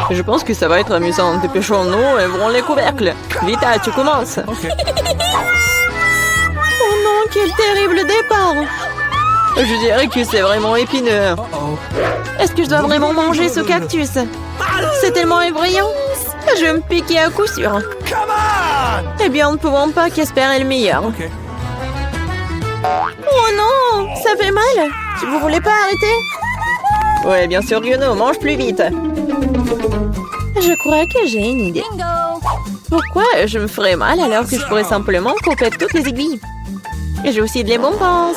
Je pense que ça va être amusant. Dépêchons-nous et ouvrons les couvercles. Vita, tu commences. Ok. Oh non, quel terrible départ. Je dirais que c'est vraiment épineux. Uh-oh. Est-ce que je dois vraiment manger ce cactus? C'est tellement effrayant. Je vais me piquer à coup sûr. Come on! Eh bien, nous ne pouvons pas qu'espérer le meilleur. Ok. Oh non, ça fait mal. Vous voulez pas arrêter? Ouais, bien sûr, Guno, mange plus vite. Je crois que j'ai une idée. Pourquoi je me ferais mal alors que je pourrais simplement couper toutes les aiguilles? Et j'ai aussi des bonbons.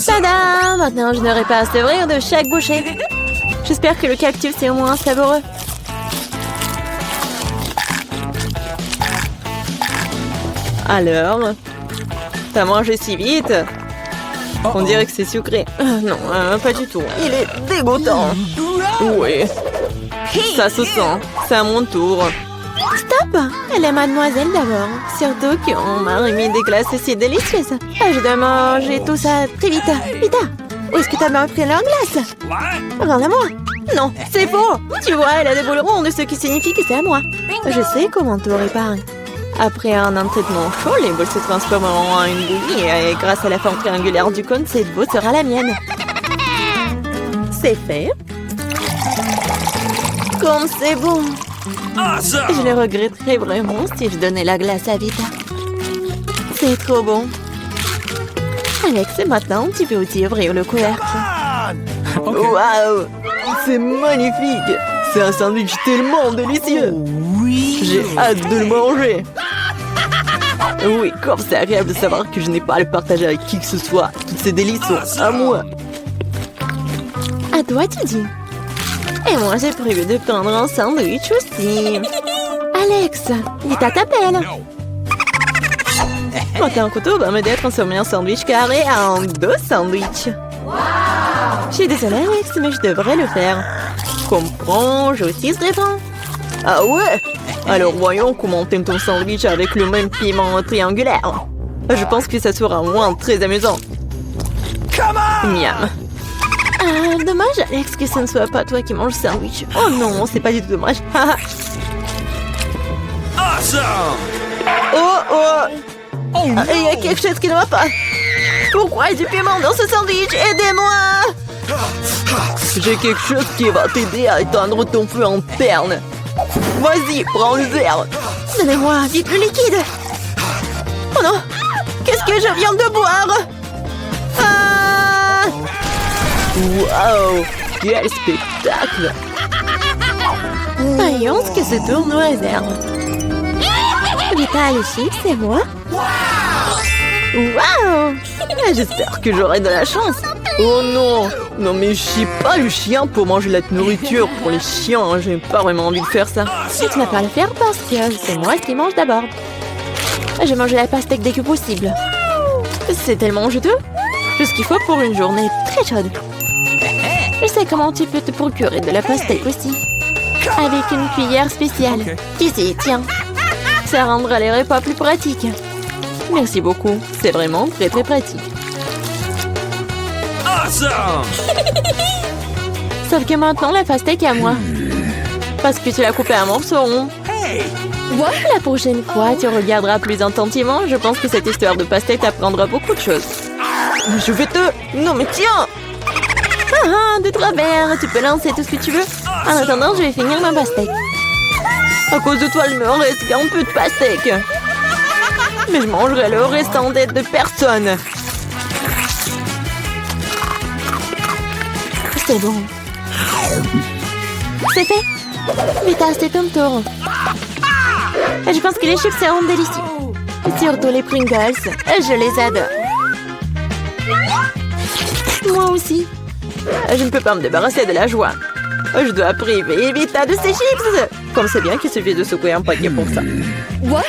Tada! Maintenant, je n'aurai pas à s'ouvrir de chaque bouchée. J'espère que le cactus est au moins savoureux. Alors, t'as mangé si vite? On dirait que c'est sucré. Non, pas du tout. Il est dégoûtant. Oui. Ça se sent. C'est à mon tour. Stop! Elle est mademoiselle d'abord. Surtout qu'on m'a remis des glaces si délicieuses. Je dois manger tout ça très vite. Vita, où est-ce que t'as bien pris leur glace? Rends-la-moi. Non, c'est faux. Tu vois, elle a des boules rondes, ce qui signifie que c'est à moi. Je sais comment tout réparer. Après un traitement chaud, les boules se transformeront en une bouillie et grâce à la forme triangulaire du cône, cette boule sera la mienne. C'est fait. Comme c'est bon. Je le regretterais vraiment si je donnais la glace à Vita. C'est trop bon. Alex, maintenant, tu peux aussi ouvrir le couvercle. Waouh! C'est magnifique! C'est un sandwich tellement délicieux! Oui. J'ai hâte de le manger! Oui, comme c'est agréable de savoir que je n'ai pas à le partager avec qui que ce soit. Toutes ces délices sont à moi. À toi, tu dis. Et moi, j'ai prévu de prendre un sandwich aussi. Alex, Vita t'appelle. Monter un couteau va m'aider à transformer un sandwich carré en 2 sandwichs. Je suis désolée, Alex, mais je devrais le faire. Comprends, je aussi se défend. Ah ouais? Alors voyons comment t'aimes ton sandwich avec le même piment triangulaire. Je pense que ça sera au moins très amusant. Miam. Dommage, Alex, que ce ne soit pas toi qui manges le sandwich. Oh non, c'est pas du tout dommage. Oh, il y a quelque chose qui ne va pas. Pourquoi il y a du piment dans ce sandwich? Aidez-moi! J'ai quelque chose qui va t'aider à éteindre ton feu interne. Vas-y, prends le verre. Donnez-moi vite le liquide. Oh non! Qu'est-ce que je viens de boire? Ah! Waouh! Quel spectacle! Voyons ce que ce tour nous réserve. Vita, les chips, c'est moi? Waouh! J'espère que j'aurai de la chance. Oh non! Non mais je suis pas le chien pour manger la nourriture pour les chiens. J'ai pas vraiment envie de faire ça. Et tu vas pas le faire parce que c'est moi qui mange d'abord. Je mange la pastèque dès que possible. C'est tellement juteux. Tout ce qu'il faut pour une journée très chaude. Je sais comment tu peux te procurer de la pastèque aussi. Avec une cuillère spéciale. Ici, tiens. Ça rendra les repas plus pratiques. Merci beaucoup. C'est vraiment très très pratique. Sauf que maintenant, la pastèque est à moi. Parce que tu l'as coupée à morceaux ronds. La prochaine fois, tu regarderas plus attentivement. Je pense que cette histoire de pastèque t'apprendra beaucoup de choses. Je vais te... Non mais tiens! De travers, tu peux lancer tout ce que tu veux. En attendant, je vais finir ma pastèque. À cause de toi, il me reste un peu de pastèque. Mais je mangerai le restant d'aide de personne. C'est bon. C'est fait. Vita, c'est ton tour. Je pense que les chips seront délicieux. Surtout les Pringles. Je les adore. Moi aussi. Je ne peux pas me débarrasser de la joie. Je dois priver Vita de ses chips. Comme c'est bien qu'il suffit de secouer un paquet pour ça.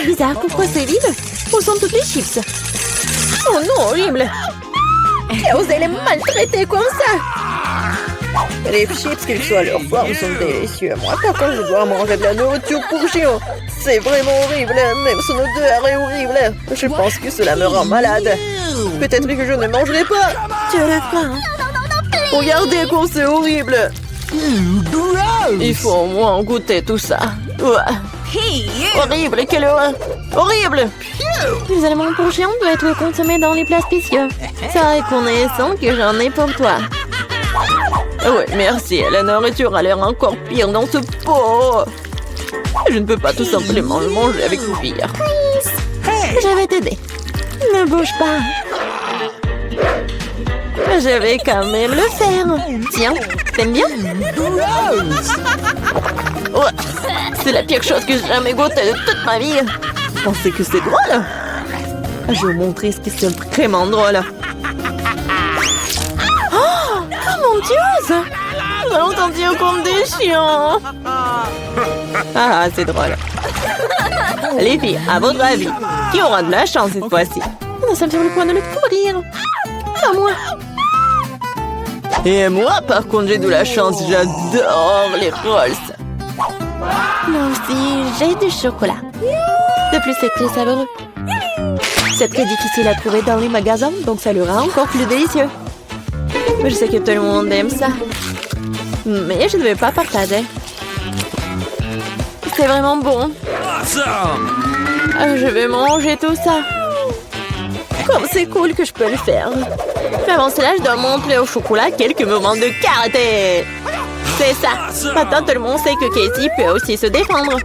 Bizarre, pourquoi c'est vide? Où sont toutes les chips? Oh non, horrible. Et osez les maltraiter comme ça. Les chips, qu'ils soient à leur forme, sont délicieux. Moi, par contre, je dois manger de la nourriture pour chiens. C'est vraiment horrible. Même son odeur est horrible. Je pense que cela me rend malade. Peut-être que je ne mangerai pas. Tu as la faim. Regardez comme c'est horrible. Il faut au moins goûter tout ça. Horrible, quelle horreur. Horrible. Les aliments pour chiens doivent être consommés dans les plats spéciaux. C'est reconnaissant que j'en ai pour toi. Ouais, merci. La nourriture a l'air encore pire dans ce pot. Je ne peux pas tout simplement le manger avec une cuillère. Je vais t'aider. Ne bouge pas. Je vais quand même le faire. Tiens, t'aimes bien? Ouais, c'est la pire chose que j'ai jamais goûtée de toute ma vie. Pensez que c'est drôle? Je vais vous montrer ce qui est vraiment drôle. Oh mon Dieu! Nous allons sentir comme des chiens. Ah, c'est drôle. Les filles, à votre avis, qui aura de la chance cette fois-ci? Nous sommes sur le point de le courir. Pas moi. Et moi, par contre, j'ai de la chance. J'adore les rolls. Moi aussi, j'ai du chocolat. De plus, c'est très savoureux. C'est très difficile à trouver dans les magasins, donc ça le rend encore plus délicieux. Je sais que tout le monde aime ça. Mais je ne vais pas partager. C'est vraiment bon. Je vais manger tout ça. Comme c'est cool que je peux le faire. Mais avant cela, je dois montrer au chocolat quelques moments de karaté. C'est ça. Maintenant, tout le monde sait que Casey peut aussi se défendre.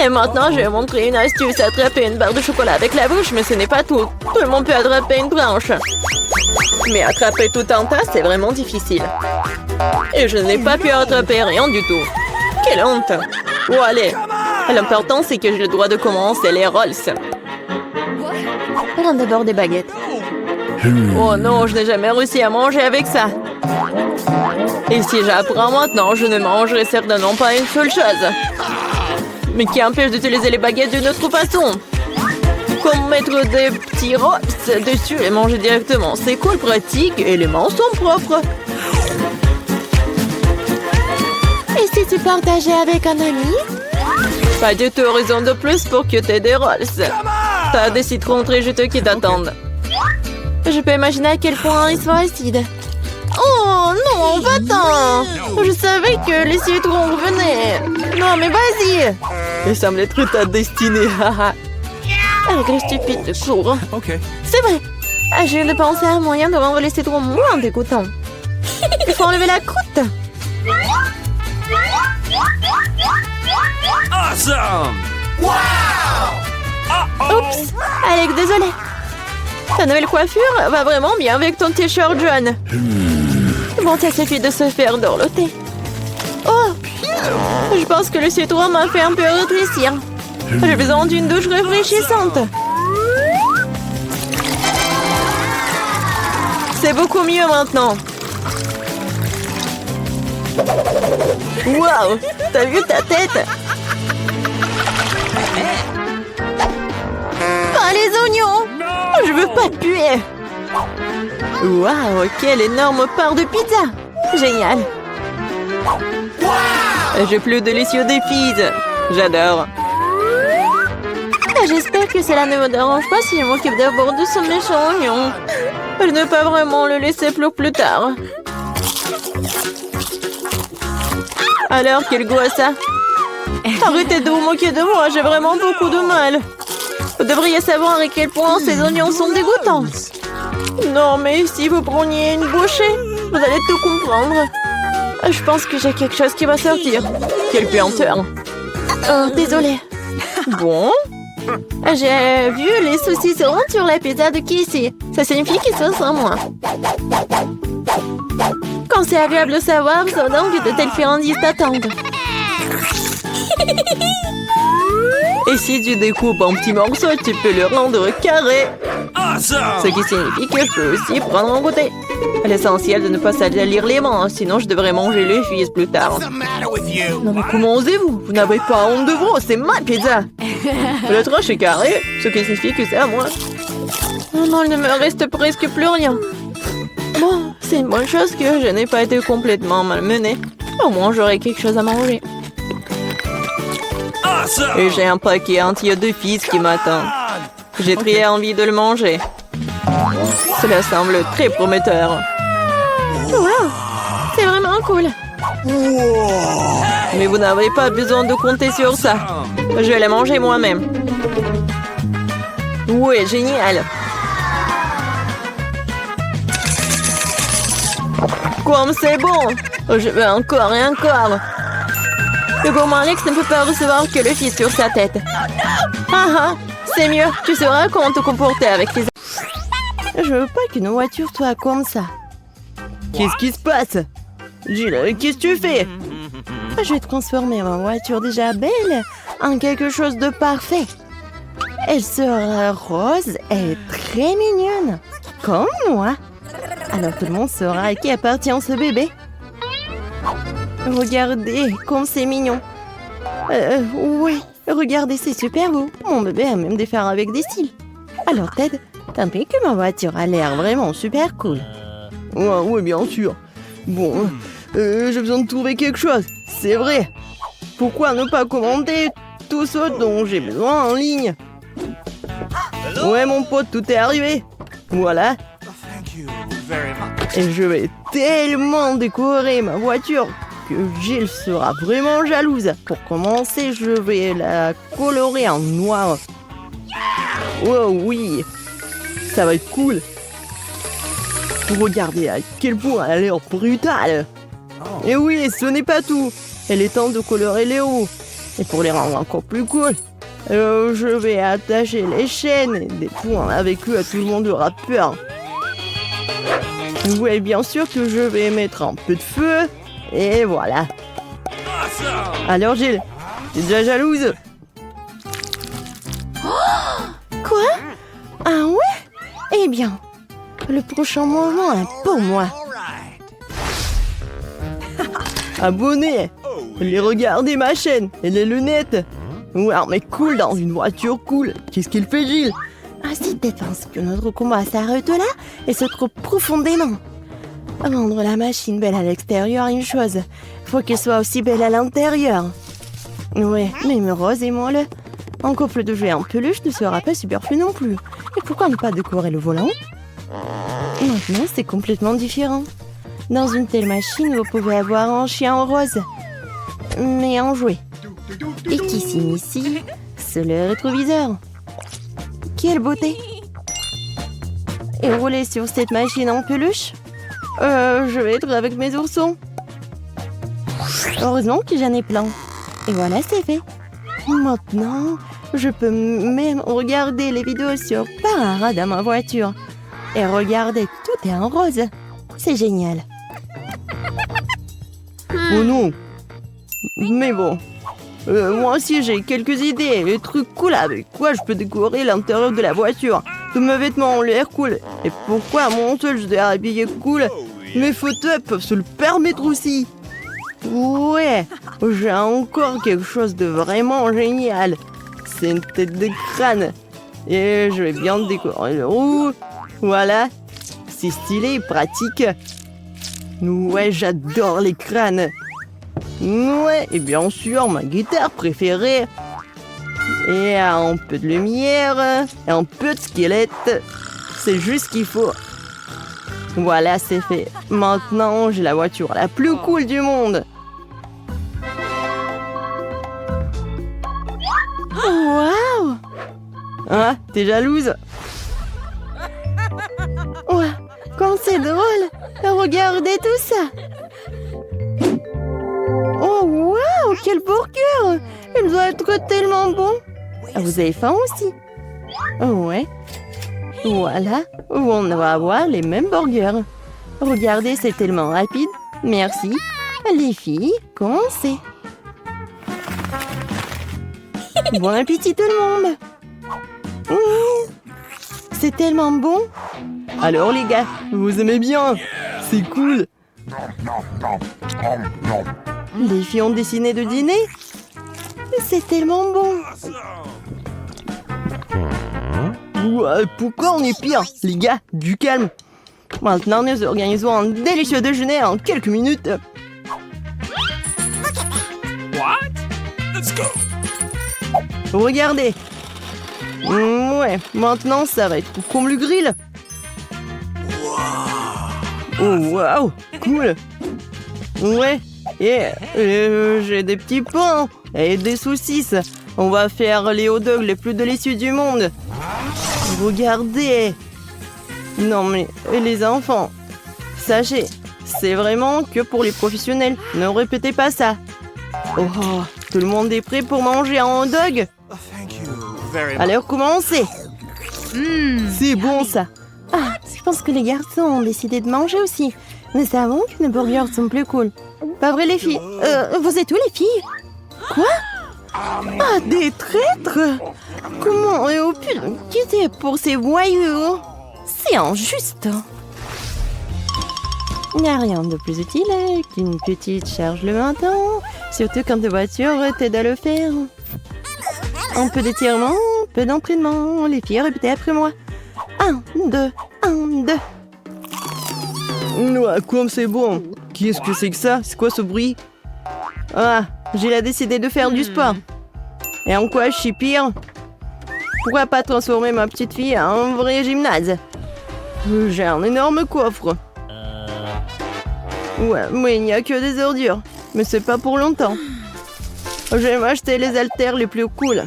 Et maintenant, je vais montrer une astuce. Attraper une barre de chocolat avec la bouche, mais ce n'est pas tout. Tout le monde peut attraper une branche. Mais attraper tout un tas, c'est vraiment difficile. Et je n'ai pas pu attraper rien du tout. Quelle honte. Oh, allez. L'important, c'est que j'ai le droit de commencer les rolls. Prends d'abord des baguettes. Oh non, je n'ai jamais réussi à manger avec ça. Et si j'apprends maintenant, je ne mangerai certainement pas une seule chose. Mais qui empêche d'utiliser les baguettes d'une autre façon? Comme mettre des petits rolls dessus et manger directement. C'est cool, pratique et les mains sont propres. Et si tu partageais avec un ami? Pas du tout raison de plus pour que tu aies des rolls. T'as des citrons très juteux qui t'attendent. Je peux imaginer à quel point ils sont acides. Oh non, va-t'en! Je savais que les citrons revenaient. Non, mais vas-y! Il semble être ta destinée. Avec les stupides cours. Okay. C'est vrai. Je viens de penser à un moyen de rendre les citrons moins dégoûtants. Il faut enlever la croûte. Awesome! Oups. Alex, désolé. Ta nouvelle coiffure va vraiment bien avec ton t-shirt jaune. Bon, ça suffit de se faire dorloter. Oh! Je pense que le citron m'a fait un peu rétrécir. J'ai besoin d'une douche rafraîchissante. C'est beaucoup mieux maintenant. Waouh! T'as vu ta tête? Pas les oignons! Je veux pas puer. Waouh! Quelle énorme part de pizza! Génial! J'ai plus délicieux des pizzas. J'adore. J'espère que cela ne me dérange pas si je m'occupe d'abord de ce méchant oignon. Je ne peux pas vraiment le laisser pour plus tard. Alors, quel goût a ça? Arrêtez de vous moquer de moi, j'ai vraiment beaucoup de mal. Vous devriez savoir à quel point ces oignons sont dégoûtants. Non, mais si vous preniez une bouchée, vous allez tout comprendre. Je pense que j'ai quelque chose qui va sortir. Quelle puanteur. Oh, désolée. Bon? J'ai vu les saucisses rondes sur la pizza de Casey. Ça signifie qu'ils sont sans moi. Quand c'est agréable de savoir, c'est donc de telles friandises t'attendent. Et si tu découpes en petits morceaux, tu peux le rendre carré. Ce qui signifie que je peux aussi prendre un goûter. L'essentiel de ne pas salir les mains, sinon je devrais manger les fils plus tard. Non mais comment osez-vous? Vous n'avez pas honte de vous, c'est ma pizza. Le tranche est carré, ce qui signifie que c'est à moi. Oh non, il ne me reste presque plus rien. Bon, c'est une bonne chose que je n'ai pas été complètement malmenée. Au moins, j'aurai quelque chose à manger. Et j'ai un paquet entier de fils qui m'attend. J'ai très envie de le manger. Cela semble très prometteur. Wow! C'est vraiment cool. Mais vous n'avez pas besoin de compter sur ça. Je vais les manger moi-même. Ouais, génial. Comme c'est bon. Je veux encore et encore. Le gourmand Alex ne peut pas recevoir que le fils sur sa tête. Ah ah, c'est mieux. Tu sauras comment te comporter avec les... Je veux pas qu'une voiture soit comme ça. Qu'est-ce qui se passe? Gilles, qu'est-ce que tu fais? Je vais transformer ma voiture déjà belle en quelque chose de parfait. Elle sera rose et très mignonne, comme moi. Alors tout le monde saura à qui appartient ce bébé. Regardez comme c'est mignon. Oui, regardez, c'est super beau. Mon bébé a même des phares avec des cils. Alors Ted, t'as vu que ma voiture a l'air vraiment super cool. Oui, bien sûr. Bon, j'ai besoin de trouver quelque chose. C'est vrai. Pourquoi ne pas commander tout ce dont j'ai besoin en ligne? Ouais, mon pote, tout est arrivé. Voilà. Et je vais tellement décorer ma voiture que Gilles sera vraiment jalouse. Pour commencer, je vais la colorer en noir. Oh oui, ça va être cool. Regardez à quel point elle a l'air brutale. Et oui, ce n'est pas tout. Il est temps de colorer les roues. Et pour les rendre encore plus cool, je vais attacher les chaînes et des points avec eux, tout le monde aura peur. Oui, bien sûr que je vais mettre un peu de feu. Et voilà. Alors Gilles, t'es déjà jalouse? Quoi? Ah ouais? Eh bien, le prochain mouvement est pour moi. Abonnez, les regardez ma chaîne et les lunettes. Ouais, mais cool dans une voiture cool. Qu'est-ce qu'il fait Gilles? Ah si tu penses que notre combat s'arrête là et se trouve profondément. Rendre la machine belle à l'extérieur est une chose. Faut qu'elle soit aussi belle à l'intérieur. Ouais, même Rose et moi, un couple de jouets en peluche ne sera pas superflu non plus. Et pourquoi ne pas décorer le volant? Maintenant, c'est complètement différent. Dans une telle machine, vous pouvez avoir un chien rose, mais en jouet. Et qui s'initie sur le rétroviseur. Quelle beauté! Et rouler sur cette machine en peluche? Je vais être avec mes oursons. Heureusement que j'en ai plein. Et voilà, c'est fait. Maintenant, je peux même regarder les vidéos sur Parara dans ma voiture. Et regardez, tout est en rose. C'est génial. Oh non. Mais bon. Moi aussi j'ai quelques idées, des trucs cool avec quoi je peux décorer l'intérieur de la voiture. Tous mes vêtements ont l'air cool. Et pourquoi mon seul je dois habiller cool? Mes fauteuils peuvent se le permettre aussi. Ouais, j'ai encore quelque chose de vraiment génial. C'est une tête de crâne. Et je vais bien décorer le roue. Voilà. C'est stylé et pratique. Ouais, j'adore les crânes. Ouais, et bien sûr, ma guitare préférée. Et un peu de lumière, et un peu de squelette. C'est juste ce qu'il faut. Voilà, c'est fait. Maintenant, j'ai la voiture la plus cool du monde. Waouh! Hein, t'es jalouse? Ouais, comme c'est drôle! Regardez tout ça! Oh waouh! Quel burger! Il doit être tellement bon! Ah, vous avez faim aussi? Ouais. Voilà, on va avoir les mêmes burgers. Regardez, c'est tellement rapide. Merci. Les filles, commencez. Bon appétit tout le monde. C'est tellement bon. Alors les gars, vous aimez bien? C'est cool. Les filles ont décidé de dîner. C'est tellement bon. Ouais, pourquoi on est pire? Les gars, du calme. Maintenant, nous organisons un délicieux déjeuner en quelques minutes. What? Let's go. Regardez. Ouais, maintenant, ça va être comme le grill. Oh, waouh, cool. Ouais, et j'ai des petits pains et des saucisses. On va faire les hot dogs les plus délicieux du monde. Regardez. Non mais, les enfants, sachez, c'est vraiment que pour les professionnels. Ne répétez pas ça. Oh, tout le monde est prêt pour manger un hot dog? Oh, thank you very much. Alors commencez. C'est bon ça. Ah, je pense que les garçons ont décidé de manger aussi. Nous savons que nos burgers sont plus cool. Pas vrai les filles? Vous êtes où les filles? Quoi? Ah, des traîtres? Comment? Oh putain, qui c'est pour ces voyous? C'est injuste. Il n'y a rien de plus utile qu'une petite charge le matin, surtout quand les voitures t'aident à le faire. Un peu d'étirement, un peu d'entraînement. Les filles, répétez après moi. 1, 2, 1, 2. Ouais, comme c'est bon. Qu'est-ce que c'est que ça? C'est quoi ce bruit? Ah, j'ai décidé de faire du sport. Et en quoi je suis pire? Pourquoi pas transformer ma petite fille en un vrai gymnase? J'ai un énorme coffre. Ouais, mais il n'y a que des ordures. Mais c'est pas pour longtemps. Je vais m'acheter les haltères les plus cool.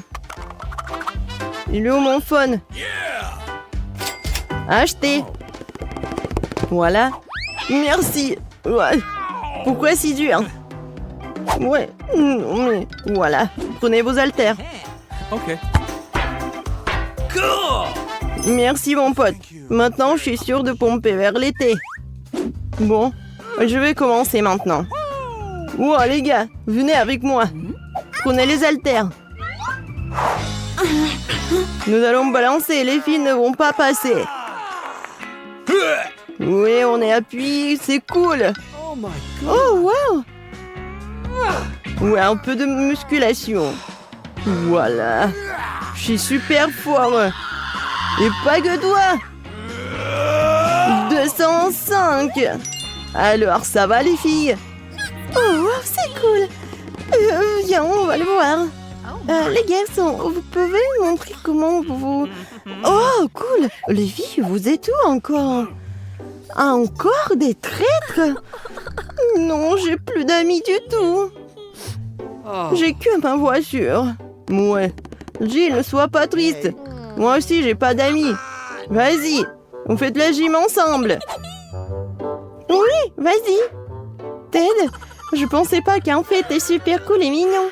Il est où mon phone? Acheté. Voilà. Merci. Ouais. Pourquoi si dur? Ouais. Mais voilà. Prenez vos haltères. OK. Cool. Merci mon pote. Maintenant, je suis sûre de pomper vers l'été. Bon, je vais commencer maintenant. Wow, les gars, venez avec moi. Prenez les haltères. Nous allons balancer, les filles ne vont pas passer. Oui, on est appuyé, c'est cool. Oh my God. Oh, wow. Ouais, un peu de musculation. Voilà. Je suis super fort. Et pas que toi. 205. Alors, ça va les filles? Oh, wow, c'est cool. Viens, on va le voir. Les garçons, vous pouvez montrer comment vous... Oh, cool. Les filles, vous êtes où encore? Encore des traîtres? Non, j'ai plus d'amis du tout. J'ai que ma voiture. Ouais. Jill, ne sois pas triste. Moi aussi, j'ai pas d'amis. Vas-y, on fait de la gym ensemble. Oui, vas-y. Ted, je pensais pas qu'en fait t'es super cool et mignon.